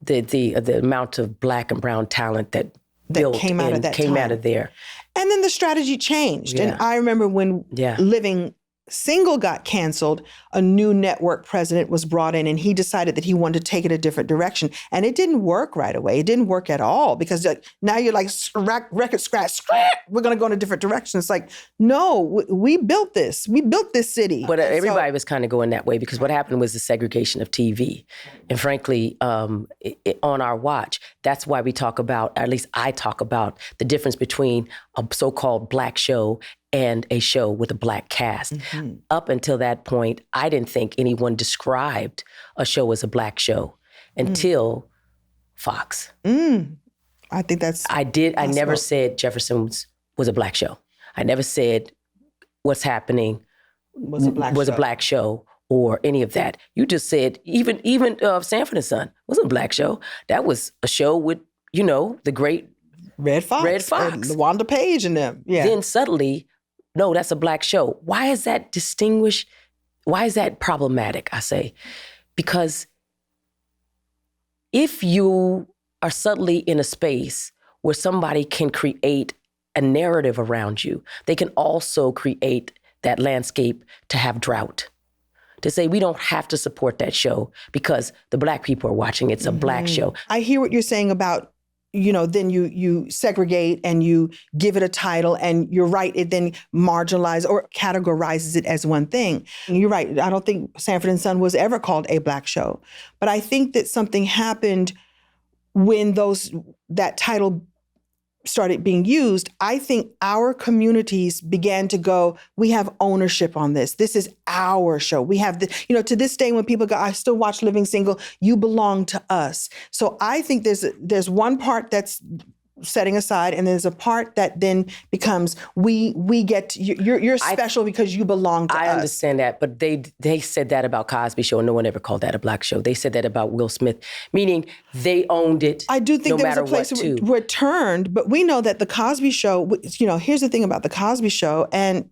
the amount of Black and brown talent that built came out of that came time. out of there. And then the strategy changed. Yeah. And I remember when Living Single got canceled, a new network president was brought in, and he decided that he wanted to take it a different direction. And it didn't work right away. It didn't work at all, because now you're like, record scratch, we're going to go in a different direction. It's like, no, we built this. We built this city. But everybody was kind of going that way, because what happened was the segregation of TV. And frankly, on our watch, that's why we talk about, at least I talk about, the difference between a so-called Black show and a show with a Black cast. Mm-hmm. Up until that point, I didn't think anyone described a show as a Black show until Fox. I think that's I never said Jefferson was a black show. I never said What's Happening was a black show or any of that. You just said even Sanford and Son wasn't a black show. That was a show with, the great Red Fox. And LaWanda Page and them. Yeah. Then suddenly, no, that's a black show. Why is that distinguished? Why is that problematic, I say? Because if you are suddenly in a space where somebody can create a narrative around you, they can also create that landscape to have drought. To say we don't have to support that show because the black people are watching. It's a black show. I hear what you're saying about, then you segregate and you give it a title, and you're right, it then marginalizes or categorizes it as one thing. And you're right, I don't think Sanford and Son was ever called a black show. But I think that something happened when that title started being used. I think our communities began to go, we have ownership on this. This is our show. We have to this day when people go, I still watch Living Single, you belong to us. So I think there's one part that's setting aside, and there's a part that then becomes we get you're special because you belong to us. I understand that, but they said that about Cosby Show, and no one ever called that a black show. They said that about Will Smith, meaning they owned it. I do think there was a place where it turned, but we know that the Cosby Show. Here's the thing about the Cosby Show and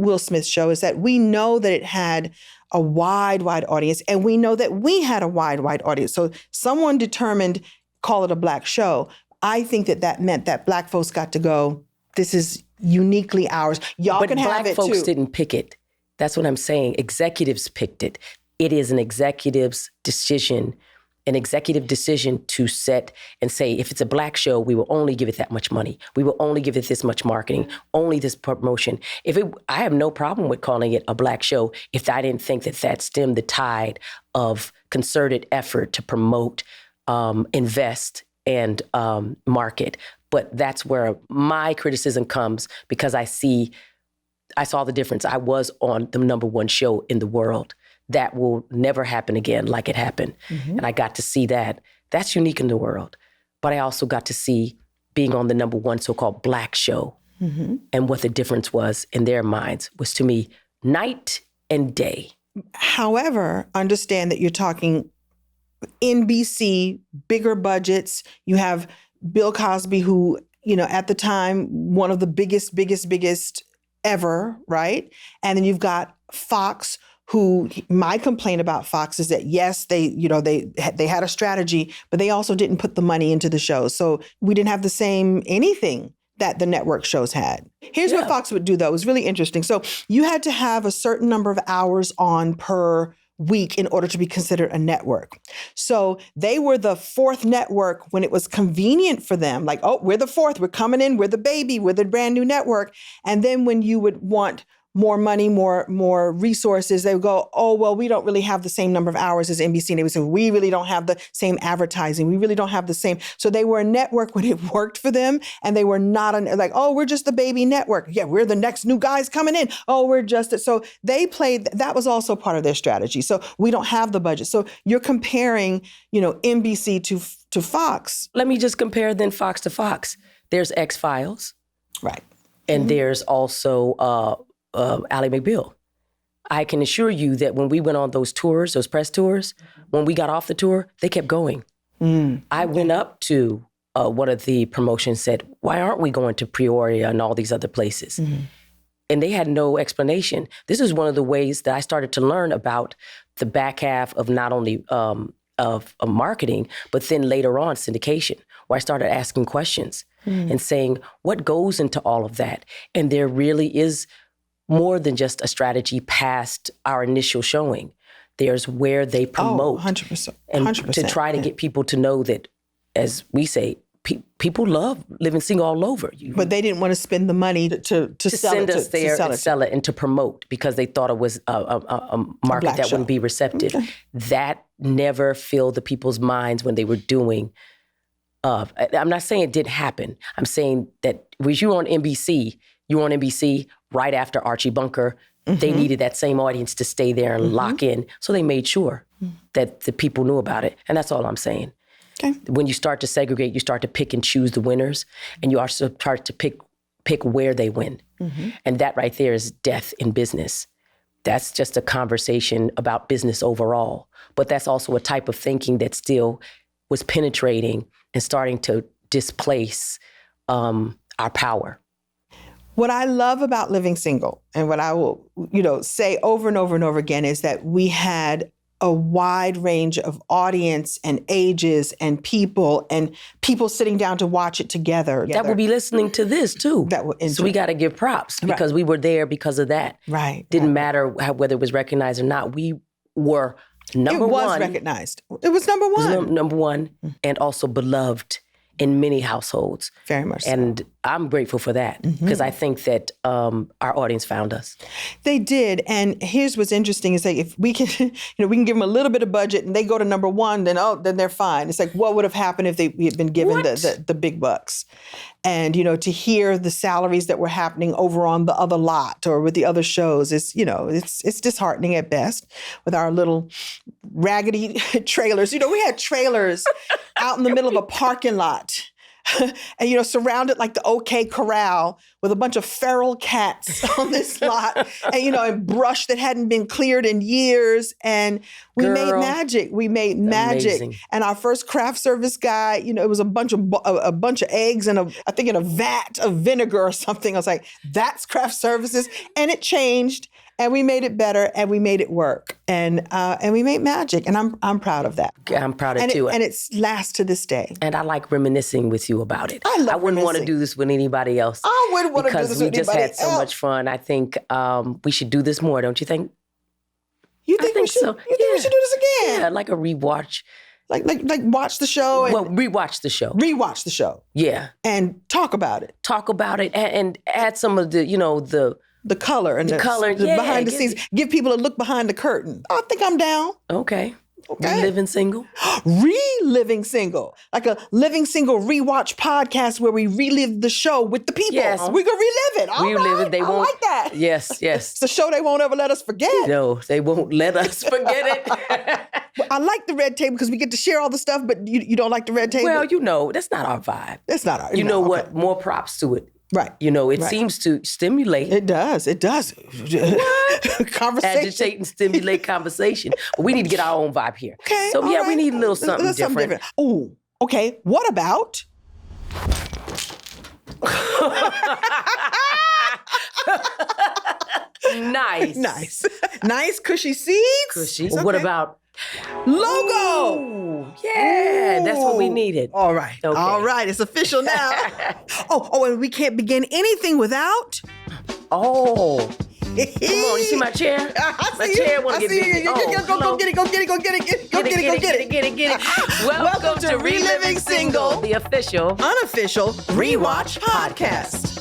Will Smith's show is that we know that it had a wide audience, and we know that we had a wide audience. So someone determined, call it a black show. I think that meant that black folks got to go, this is uniquely ours. Y'all can have it too. But black folks didn't pick it. That's what I'm saying. Executives picked it. It is an executive's decision, to set and say, if it's a black show, we will only give it that much money. We will only give it this much marketing, only this promotion. I have no problem with calling it a black show if I didn't think that stemmed the tide of concerted effort to promote, invest, and market. But that's where my criticism comes, because I saw the difference. I was on the number one show in the world. That will never happen again like it happened. Mm-hmm. And I got to see that. That's unique in the world. But I also got to see being on the number one so-called black show. Mm-hmm. And what the difference was in their minds was, to me, night and day. However, understand that you're talking NBC, bigger budgets. You have Bill Cosby, who, at the time, one of the biggest ever, right? And then you've got Fox, who, my complaint about Fox is that, yes, they had a strategy, but they also didn't put the money into the shows. So we didn't have the same anything that the network shows had. Here's what Fox would do, though. It was really interesting. So you had to have a certain number of hours on per week in order to be considered a network. So they were the fourth network when it was convenient for them. Like, oh, we're the fourth, we're coming in, we're the baby, we're the brand new network. And then when you would want more money, more resources, they would go, oh, well, we don't really have the same number of hours as NBC. And they would say, we really don't have the same advertising. We really don't have the same. So they were a network when it worked for them. And they were not like, oh, we're just the baby network. Yeah, we're the next new guys coming in. Oh, we're just it. So they played, that was also part of their strategy. So we don't have the budget. So you're comparing, NBC to Fox. Let me just compare then Fox to Fox. There's X-Files. Right. And there's also Ally McBeal. I can assure you that when we went on those tours, those press tours, when we got off the tour, they kept going. I went up to one of the promotions, said, why aren't we going to Peoria and all these other places? And they had no explanation. This is one of the ways that I started to learn about the back half of not only of marketing, but then later on syndication, where I started asking questions and saying, what goes into all of that? And there really is more than just a strategy past our initial showing. There's where they promote. 100%. And to try to get people to know that, as we say, people love Living Single all over. But they didn't want to spend the money to send us there and sell it and to promote, because they thought it was a market that wouldn't be receptive. Okay. That never filled the people's minds when they were doing. I'm not saying it didn't happen. I'm saying that when you were on NBC, right after Archie Bunker. They needed that same audience to stay there and lock in. So they made sure that the people knew about it. And that's all I'm saying. Okay. When you start to segregate, you start to pick and choose the winners, and you also start to pick where they win. And that right there is death in business. That's just a conversation about business overall. But that's also a type of thinking that still was penetrating and starting to displace our power. What I love about living single, and what I will, say over and over and over again, is that we had a wide range of audience and ages and people sitting down to watch it together. That will be listening to this too. So we got to give props because we were there because of that. Right. Didn't matter whether it was recognized or not. We were number one. It was recognized. It was number one. It was number one and also beloved in many households. Very much so. And I'm grateful for that because I think that our audience found us. They did. And here's what's interesting is that if we can, we can give them a little bit of budget and they go to number one, then they're fine. It's like, what would have happened if we had been given the big bucks? And, to hear the salaries that were happening over on the other lot or with the other shows is, it's disheartening at best with our little raggedy trailers. We had trailers out in the middle of a parking lot. And, surrounded like the OK Corral with a bunch of feral cats on this lot and, and brush that hadn't been cleared in years. And we made magic. We made magic. Amazing. And our first craft service guy, it was a bunch of eggs and I think in a vat of vinegar or something. I was like, that's craft services. And it changed. And we made it better, and we made it work, and we made magic, and I'm proud of that. Yeah, I'm proud of it too. And it lasts to this day. And I like reminiscing with you about it. I wouldn't want to do this with anybody else. I wouldn't want to do this with anybody else. Because we just had so much fun. I think we should do this more, don't you think? You think we should? So. You think we should do this again? Yeah, like a rewatch. Like watch the show. Rewatch the show. Rewatch the show. Yeah. And talk about it. Talk about it and add some of the, the color and the behind the scenes. Give people a look behind the curtain. I think I'm down. Okay. Reliving Single. Reliving Single. Like a Living Single rewatch podcast where we relive the show with the people. Yes. We can relive it. Relive it. They won't. I like that. Yes. It's a show they won't ever let us forget. No, they won't let us forget it. I like the red table because we get to share all the stuff, but you don't like the red table? Well, that's not our vibe. That's not our. What? More props to it. Right. It seems to stimulate. It does. What? Conversation. Agitate and stimulate conversation. But we need to get our own vibe here. Okay. So, we need a little something different. Oh, okay. What about... Nice, cushy seats. Cushy. Okay. What about... Logo. Ooh, yeah, that's what we needed. All right. Okay. All right. It's official now. and we can't begin anything without... Oh. Come on, you see my chair? My chair want to get busy. Go get it. Welcome to Reliving Single, the official, unofficial Rewatch Podcast.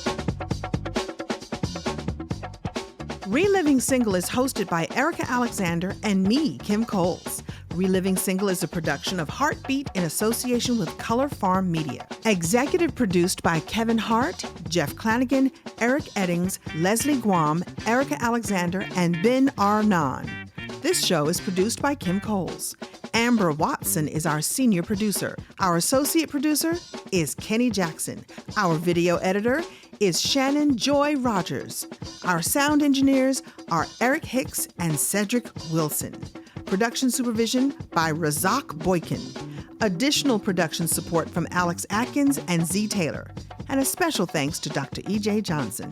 Reliving Single is hosted by Erica Alexander and me, Kim Coles. Reliving Single is a production of Heartbeat in association with Color Farm Media. Executive produced by Kevin Hart, Jeff Clanagan, Eric Eddings, Leslie Guam, Erica Alexander, and Ben Arnon. This show is produced by Kim Coles. Amber Watson is our senior producer. Our associate producer is Kenny Jackson. Our video editor is Shannon Joy Rogers. Our sound engineers are Eric Hicks and Cedric Wilson. Production supervision by Razak Boykin. Additional production support from Alex Atkins and Z Taylor. And a special thanks to Dr. E.J. Johnson.